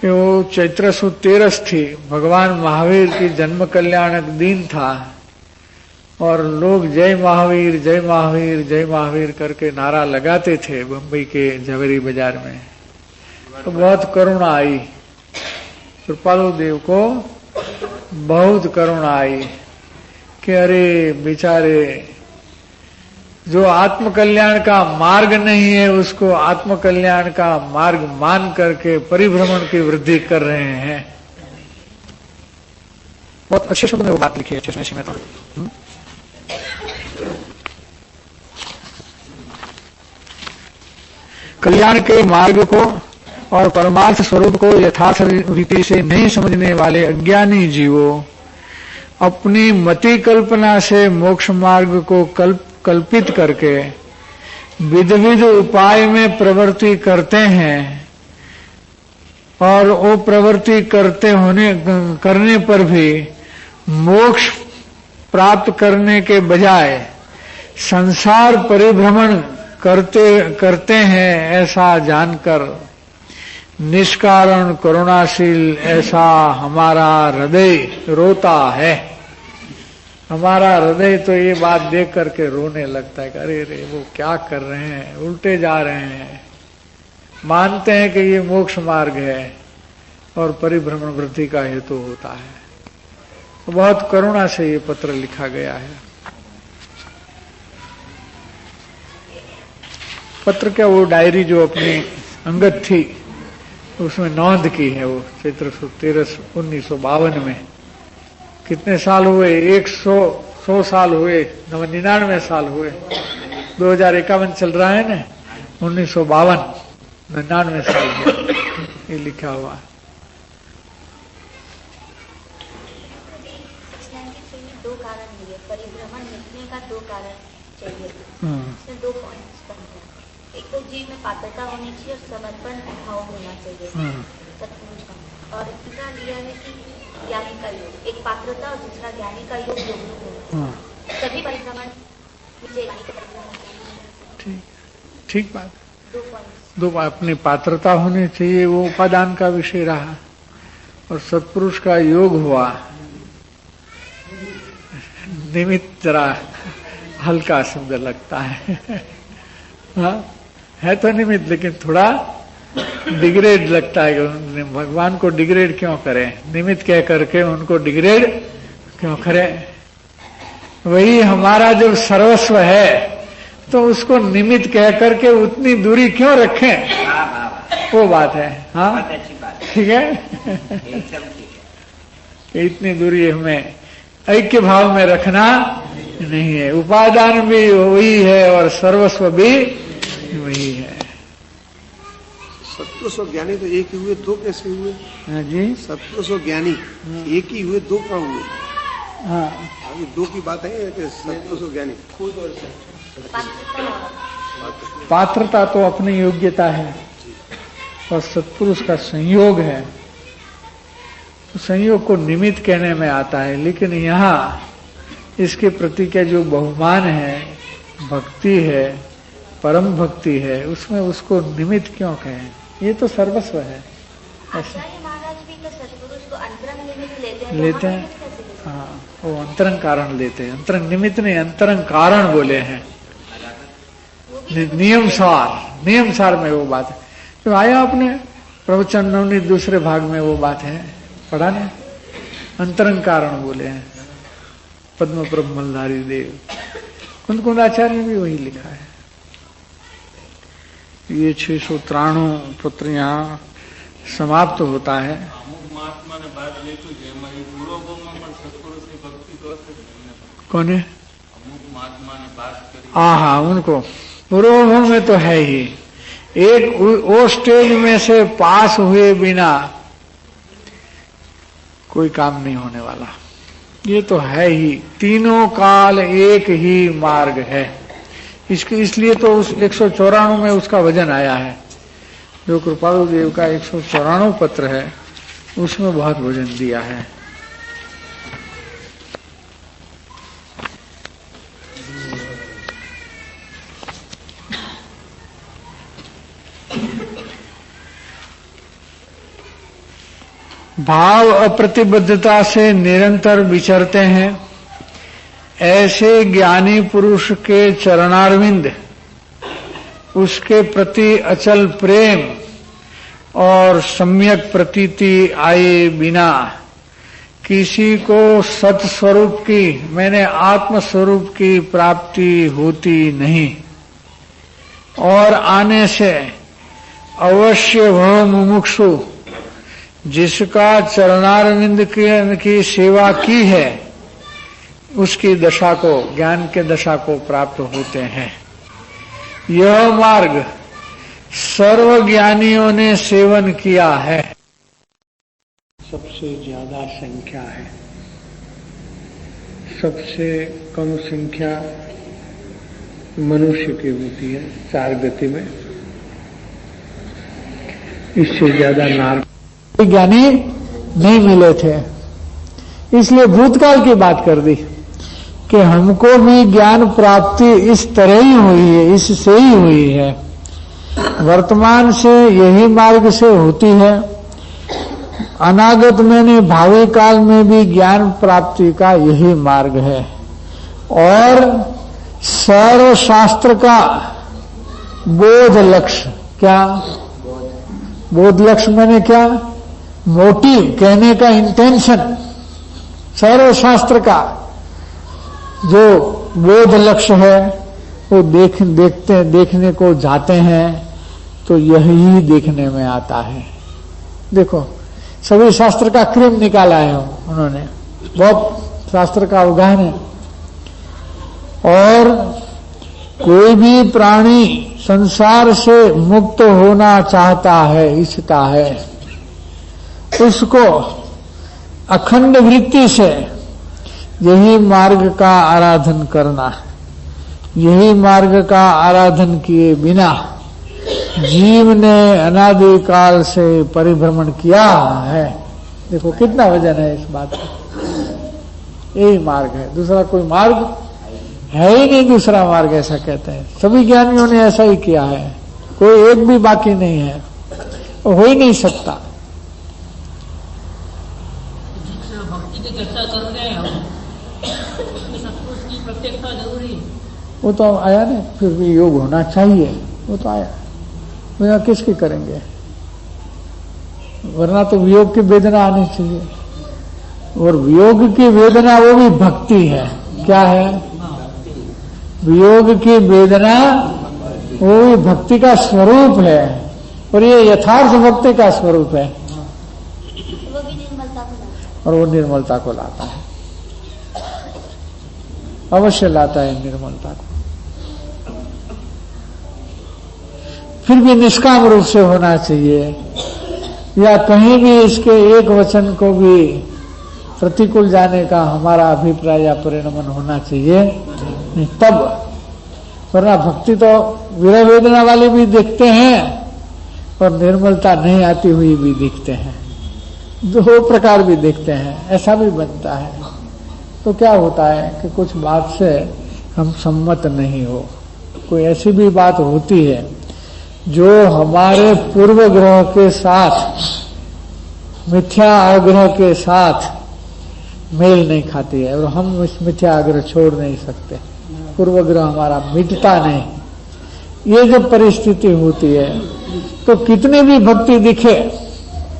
कि वो चैत्र सुद 13 थी, भगवान महावीर की जन्म कल्याणक दिन था और लोग जय महावीर जय महावीर जय महावीर करके नारा लगाते थे बम्बई के झवेरी बाजार में। तो बहुत करुणा आई, कृपालु देव को बहुत करुणा आई कि अरे बेचारे, जो आत्म कल्याण का मार्ग नहीं है उसको आत्म कल्याण का मार्ग मान करके परिभ्रमण की वृद्धि कर रहे हैं। बहुत अच्छे शब्द में वो बात लिखी है 680 में। तो कल्याण के मार्ग को और परमार्थ स्वरूप को यथार्थ रीति से नहीं समझने वाले अज्ञानी जीवों अपनी मति कल्पना से मोक्ष मार्ग को कल्पित करके विध विध उपाय में प्रवृत्ति करते हैं और वो प्रवृत्ति करने पर भी मोक्ष प्राप्त करने के बजाय संसार परिभ्रमण करते हैं, ऐसा जानकर निष्कारण करुणाशील ऐसा हमारा हृदय रोता है। हमारा हृदय तो ये बात देख करके रोने लगता है कि अरे रे वो क्या कर रहे हैं, उल्टे जा रहे हैं। मानते हैं कि ये मोक्ष मार्ग है और परिभ्रमण वृद्धि का हेतु होता है। तो बहुत करुणा से ये पत्र लिखा गया है। पत्र क्या, वो डायरी जो अपनी अंगत थी उसमें नोंद की है। वो चैत्र 13 1952 में कितने साल हुए? 100 साल हुए, 99 साल हुए, 2051 चल रहा है ना, 99 साल में ये लिखा हुआ है। 693 में 2 कारण दिए, परिभ्रमण मिटने का 2 कारण चाहिए, इसमें 2 पॉइंट्स बनते हैं। एक तो जीव में पात्रता होनी चाहिए और समर्पण भाव होना चाहिए सत्पुरुष का, और दूसरा लिया है कि ज्ञानी का योग, एक पात्रता और दूसरा ज्ञानी का योग दोनों हो, तभी परिभ्रमण। ठीक बात। 2 पॉइंट्स, 2 अपनी पात्रता होनी चाहिए, वो उपादान का विषय रहा, और सत्पुरुष का योग हुआ। निमित्त जरा हल्का शब्द लगता है हाँ है तो निमित्त, लेकिन थोड़ा डिग्रेड लगता है। भगवान को डिग्रेड क्यों करें, निमित्त कह करके उनको डिग्रेड क्यों करें। वही हमारा जो सर्वस्व है तो उसको निमित्त कह करके उतनी दूरी क्यों रखें, वो बात है। हाँ बहुत अच्छी बात ठीक है एकदम ठीक है। इतनी दूरी हमें ऐक्य भाव में रखना नहीं है। उपादान भी वही है और सर्वस्व भी वही है। सत्पुरुष और ज्ञानी तो एक ही हुए, 2 कैसे हुए? हाँ जी, सत्पुरुष और ज्ञानी एक ही हुए, 2 कहाँ हुए? हाँ अभी 2 की बात है कि सत्पुरुष और ज्ञानी खुद और पात्रता तो अपनी योग्यता है और सत्पुरुष का संयोग है, तो संयोग को निमित्त कहने में आता है। लेकिन यहाँ इसके प्रति का जो बहुमान है, भक्ति है, परम भक्ति है, उसमें उसको निमित्त क्यों कहें, ये तो सर्वस्व है। आचार्य महाराज भी तो सत्पुरुष को अंतरंग निमित्त लेते हैं, लेते हैं, हाँ वो अंतरंग कारण लेते हैं। अंतरंग निमित्त नहीं, अंतरंग कारण बोले हैं। नियम सार में वो बात है जो आया अपने प्रवचन नवनीत दूसरे भाग में, वो बात है पढ़ा ने, अंतरंग कारण बोले हैं पद्म प्रभ मलधारी देव। कुंदकुंदाचार्य ने भी वही लिखा है। ये 693 पत्र यहाँ समाप्त होता है। અમુક મહાત્માને બાદ લેતું છે એમાં એ પૂર્વભૂમાં પણ સત્પુરુષની ભક્તિ તો હશે જ ને? कौन है? અમુક મહાત્માને બાદ કરી हाँ उनको पूर्वभूम में तो है ही। एक वो स्टेज में से पास हुए बिना कोई काम नहीं होने वाला, ये तो है ही। तीनों काल एक ही मार्ग है। इसलिए तो उस 194 में उसका वजन आया है। जो कृपालु देव का 194 पत्र है उसमें बहुत वजन दिया है। भाव अप्रतिबद्धता से निरंतर विचरते हैं, ऐसे ज्ञानी पुरुष के चरणारविंद, उसके प्रति अचल प्रेम और सम्यक प्रतीति आए बिना किसी को सत्स्वरूप की, मैंने आत्म स्वरूप की प्राप्ति होती नहीं। और आने से अवश्य वह मुमुक्षु जिसका चरणारविंद की सेवा की है उसकी दशा को, ज्ञान के दशा को प्राप्त होते हैं। यह मार्ग सर्वज्ञानियों ने सेवन किया है। सबसे ज्यादा संख्या है, सबसे कम संख्या मनुष्य की होती है 4 गति में, इससे ज्यादा नारद ज्ञानी नहीं मिले थे। इसलिए भूतकाल की बात कर दी कि हमको भी ज्ञान प्राप्ति इस तरह ही हुई है, इससे ही हुई है। वर्तमान से यही मार्ग से होती है, अनागत में नहीं भावी काल में भी ज्ञान प्राप्ति का यही मार्ग है। और सर्व शास्त्र का बोध लक्ष्य क्या? बोध लक्ष्य मैंने क्या? मोटिव, कहने का इंटेंशन। सर्व शास्त्र का जो बोध लक्ष्य है वो देखने को जाते हैं तो यही देखने में आता है। देखो सभी शास्त्र का क्रम निकाला है उन्होंने, बहुत शास्त्र का अवगाहन है। और कोई भी प्राणी संसार से मुक्त होना चाहता है, इच्छता है, उसको अखंड वृत्ति से यही मार्ग का आराधन करना, यही मार्ग का आराधन किए बिना जीव ने अनादि काल से परिभ्रमण किया है। देखो कितना वजन है इस बात का। यही मार्ग है, दूसरा कोई मार्ग है ही नहीं। दूसरा मार्ग ऐसा कहते हैं, सभी ज्ञानियों ने ऐसा ही किया है, कोई एक भी बाकी नहीं है, हो ही नहीं सकता। भक्ति की चर्चा कर रहे हैं हम, उसमें सत्पुरुष की प्रत्यक्षता जरूरी है। वो तो आया नहीं, फिर भी योग होना चाहिए, वो तो आया। बिना किसकी करेंगे, वरना तो वियोग की वेदना आनी चाहिए। और वियोग की वेदना वो भी भक्ति है। क्या है? वियोग की वेदना वो भी भक्ति का स्वरूप है, और ये यथार्थ भक्ति का स्वरूप है। वो भी निर्मलता को लाता है। और वो निर्मलता को लाता है, अवश्य लाता है निर्मलता को। फिर भी निष्काम रूप से होना चाहिए, या कहीं भी इसके एक वचन को भी प्रतिकूल जाने का हमारा अभिप्राय या परिणमन होना चाहिए, तब। वरना भक्ति तो विरह वेदना वाले भी दिखते हैं और निर्मलता नहीं आती हुई भी दिखते हैं, दो प्रकार भी दिखते हैं, ऐसा भी बनता है। तो क्या होता है कि कुछ बात से हम सम्मत नहीं हो, कोई ऐसी भी बात होती है जो हमारे पूर्व ग्रह के साथ, मिथ्या आग्रह के साथ मेल नहीं खाती है, और हम इस मिथ्या आग्रह छोड़ नहीं सकते, पूर्व ग्रह हमारा मिटता नहीं। ये जब परिस्थिति होती है तो कितनी भी भक्ति दिखे,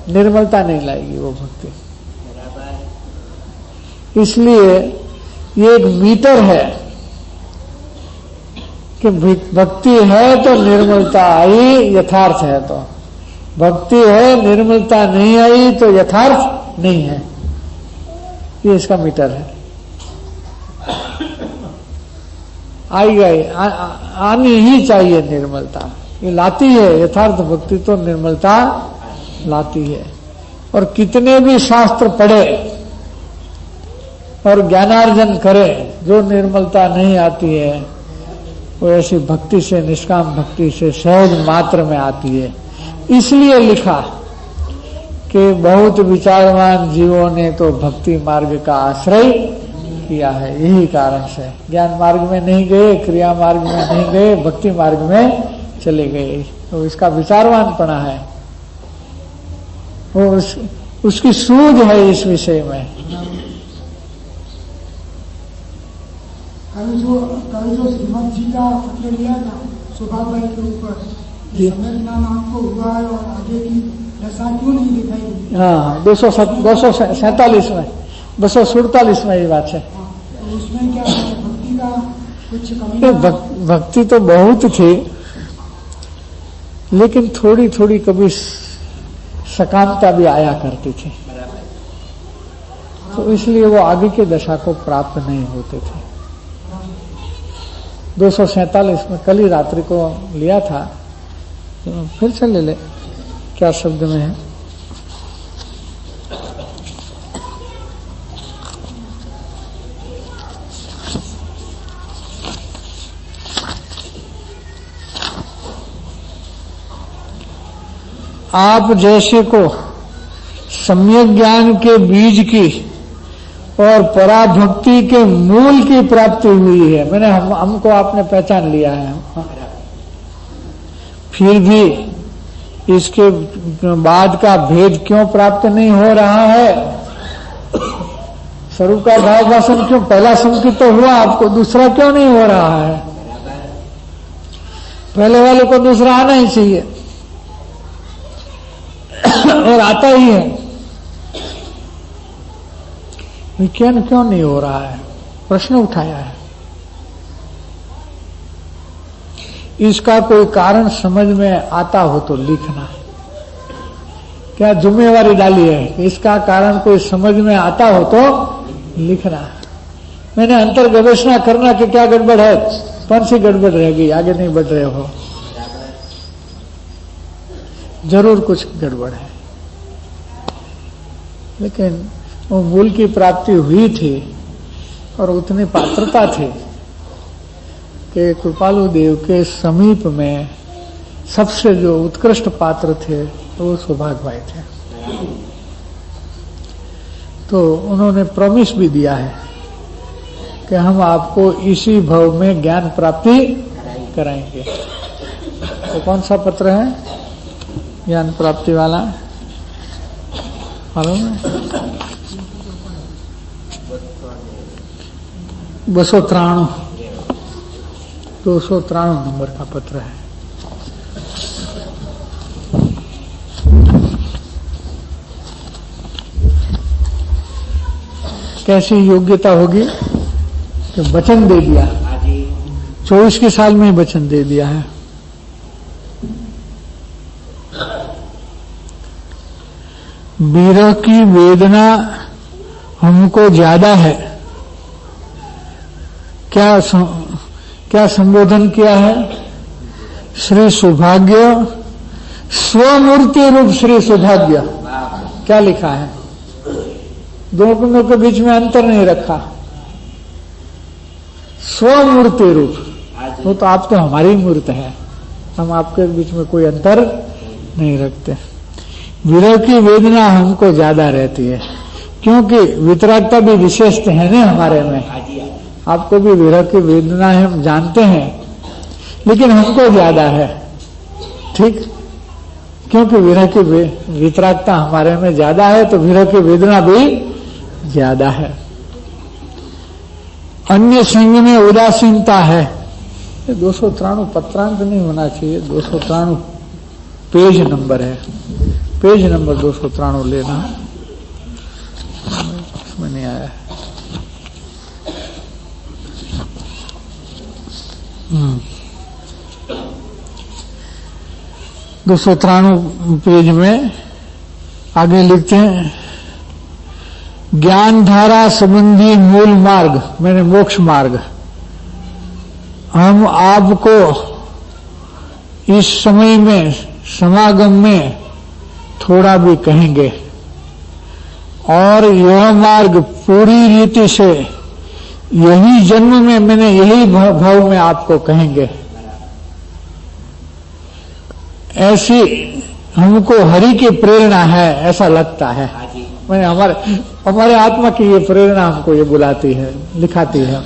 निर्मलता नहीं लाएगी वो भक्ति। इसलिए ये एक मीटर है कि भक्ति है तो निर्मलता आई, यथार्थ है तो भक्ति है, निर्मलता नहीं आई तो यथार्थ नहीं है। ये इसका मीटर है। आई गई, आनी ही चाहिए निर्मलता, ये लाती है। यथार्थ भक्ति तो निर्मलता लाती है। और कितने भी शास्त्र पढ़े और ज्ञानार्जन करे, जो निर्मलता नहीं आती है वो ऐसी भक्ति से, निष्काम भक्ति से सहज मात्र में आती है। इसलिए लिखा कि बहुत विचारवान जीवों ने तो भक्ति मार्ग का आश्रय किया है। यही कारण से ज्ञान मार्ग में नहीं गए, क्रिया मार्ग में नहीं गए, भक्ति मार्ग में चले गए। तो इसका विचारवानपना है, वो उसकी सूझ है इस विषय में। कल जो श्रीमद जी का पत्र लिया था सुभाबाई के ऊपर, समय ज्ञान आपको हुआ है और आगे की दशा क्यों नहीं दिखाई दी? हाँ, 247 में, 247 में ये बात है। तो उसमें क्या है, भक्ति का कुछ कमी? भक्ति तो बहुत थी, लेकिन थोड़ी थोड़ी कभी सकामता भी आया करती थी, तो इसलिए वो आगे की दशा को प्राप्त नहीं होते थे। 247 में कल ही रात्रि को लिया था, तो फिर से ले ले, क्या शब्द में है। आप जैसे को सम्यक ज्ञान के बीज की और पराभक्ति के मूल की प्राप्ति हुई है। मैंने हमको आपने पहचान लिया है, फिर भी इसके बाद का भेद क्यों प्राप्त नहीं हो रहा है? स्वरूप का भाव भाषण क्यों पहला संकित तो हुआ आपको, दूसरा क्यों नहीं हो रहा है? पहले वाले को दूसरा आना ही चाहिए और आता ही है। विज्ञान क्यों नहीं हो रहा है? प्रश्न उठाया है। इसका कोई कारण समझ में आता हो तो लिखना। क्या जिम्मेवारी डाली है? इसका कारण कोई समझ में आता हो तो लिखना। मैंने अंतर गवेषणा करना कि क्या गड़बड़ है, कौन सी गड़बड़ रहेगी, आगे नहीं बढ़ रहे हो। जरूर कुछ गड़बड़ है। लेकिन वो मूल की प्राप्ति हुई थी और उतनी पात्रता थी कि कृपालु देव के समीप में सबसे जो उत्कृष्ट पात्र थे वो सौभाग्य भाई थे। तो उन्होंने प्रॉमिस भी दिया है कि हम आपको इसी भव में ज्ञान प्राप्ति कराएंगे। तो कौन सा पत्र है ज्ञान प्राप्ति वाला मालूम है? 293 नंबर का पत्र है। कैसी योग्यता होगी कि वचन दे दिया, 24 के साल में ही वचन दे दिया है। विरह की वेदना हमको ज्यादा है। क्या संबोधन किया है? श्री सौभाग्य, स्वमूर्ति रूप श्री सौभाग्य। क्या लिखा है? दोनों के बीच में अंतर नहीं रखा। स्वमूर्ति रूप, वो तो आप तो हमारी मूर्त है, हम आपके बीच में कोई अंतर नहीं रखते। विरह की वेदना हमको ज्यादा रहती है क्योंकि वितरागता भी विशेष है ना हमारे में। आपको भी विरह की वेदना है, हम जानते हैं, लेकिन हमको ज्यादा है। ठीक, क्योंकि विरह की वितरागता हमारे में ज्यादा है तो विरह की वेदना भी ज्यादा है। अन्य संग में उदासीनता है। 293 पत्रांक नहीं होना चाहिए, 293 पेज नंबर है। पेज नंबर 293 लेना, इसमें नहीं आया। 293 पेज में आगे लिखते हैं, ज्ञान धारा संबंधी मूल मार्ग, मैंने मोक्ष मार्ग, हम आपको इस समय में समागम में थोड़ा भी कहेंगे और यह मार्ग पूरी रीति से यही जन्म में मैंने यही भाव में आपको कहेंगे। ऐसी हमको हरि की प्रेरणा है, ऐसा लगता है। मैंने हमारे आत्मा की ये प्रेरणा हमको ये बुलाती है, लिखाती है।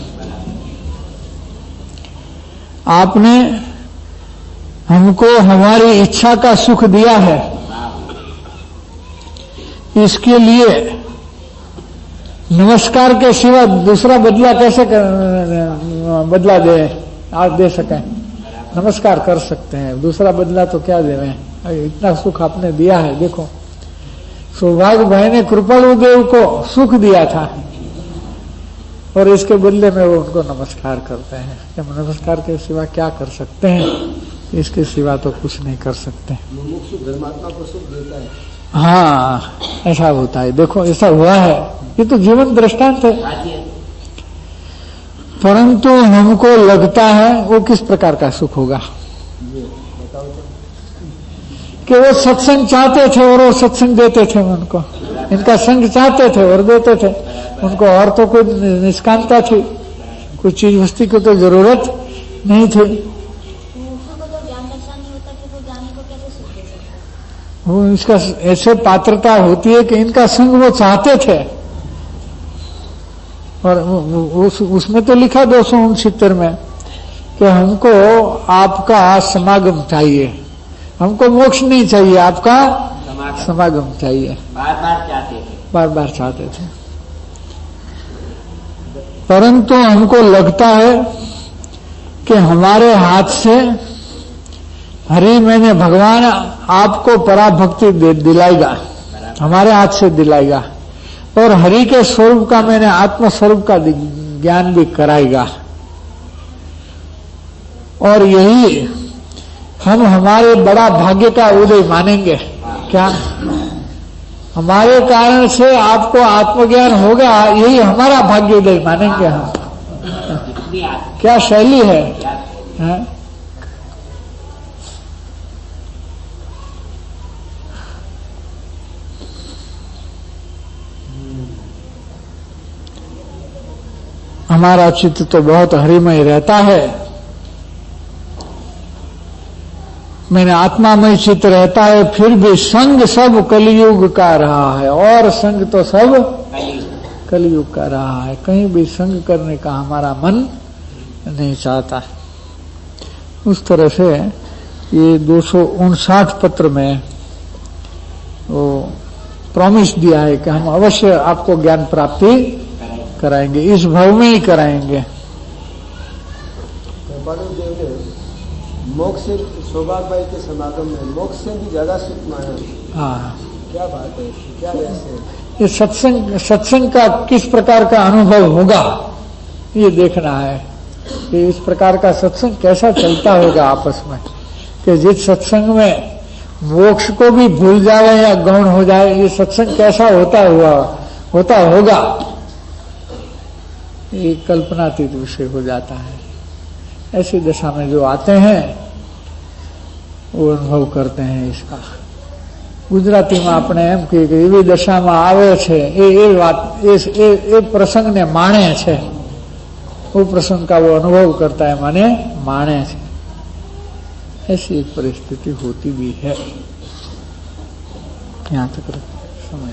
आपने हमको हमारी इच्छा का सुख दिया है, इसके लिए नमस्कार के सिवा दूसरा बदला कैसे बदला दे आप दे सकें? नमस्कार कर सकते हैं, दूसरा बदला तो क्या दे रहे हैं? इतना सुख आपने दिया है। देखो, सौभाग्य भाई ने कृपालु देव को सुख दिया था और इसके बदले में वो उनको नमस्कार करते हैं। जब नमस्कार के सिवा क्या कर सकते हैं? इसके सिवा तो कुछ नहीं कर सकते। धर्मात्मा को सुख देता है। हाँ, ऐसा होता है। देखो, ऐसा हुआ है, ये तो जीवन दृष्टांत है। परंतु हमको लगता है वो किस प्रकार का सुख होगा कि वो सत्संग चाहते थे और वो सत्संग देते थे उनको, इनका संग चाहते थे और देते थे उनको, और तो कोई निष्कामता थी, कोई चीज वस्तु की तो जरूरत नहीं थी। वो इसका ऐसे पात्रता होती है कि इनका संग वो चाहते थे और उसमें तो लिखा 269 में कि हमको आपका समागम चाहिए, हमको मोक्ष नहीं चाहिए, आपका समागम चाहिए। बार बार चाहते थे। परंतु हमको लगता है कि हमारे हाथ से हरि मैंने भगवान आपको पराभक्ति दिलाएगा, हमारे हाथ से दिलाएगा, और हरि के स्वरूप का मैंने आत्म स्वरूप का ज्ञान भी कराएगा। और यही हम हमारे बड़ा भाग्य का उदय मानेंगे। क्या हमारे कारण से आपको आत्मज्ञान होगा, यही हमारा भाग्य उदय मानेंगे हम। क्या शैली है? हमारा चित्त तो बहुत हरिमय रहता है, मैंने आत्मामय चित्त रहता है, फिर भी संग सब कलयुग का रहा है, और संग तो सब कलयुग का रहा है। कहीं भी संग करने का हमारा मन नहीं चाहता है। उस तरह से ये 259 पत्र में वो प्रॉमिस दिया है कि हम अवश्य आपको ज्ञान प्राप्ति कराएंगे, इस भाव में ही कराएंगे। देव ने मोक्ष से सौभाग्य भाई के समागम में मोक्ष से भी ज्यादा सुख माना। हाँ, क्या बात है, क्या रहस्य है? ये सत्संग का किस प्रकार का अनुभव होगा ये देखना है कि इस प्रकार का सत्संग कैसा चलता होगा आपस में, कि जिस सत्संग में मोक्ष को भी भूल जाए या गौण हो जाए, ये सत्संग कैसा होता होगा, ये कल्पनातीत विषय हो जाता है। ऐसी दशा में जो आते हैं वो अनुभव करते हैं इसका। ગુજરાતીમાં આપણે એમ કહીએ કે એવી દશામાં આવે છે એ વાત એ પ્રસંગને માણે છે, वो प्रसंग का वो अनुभव करता है, माने माने છે। ऐसी एक परिस्थिति होती भी है। यहाँ तक समय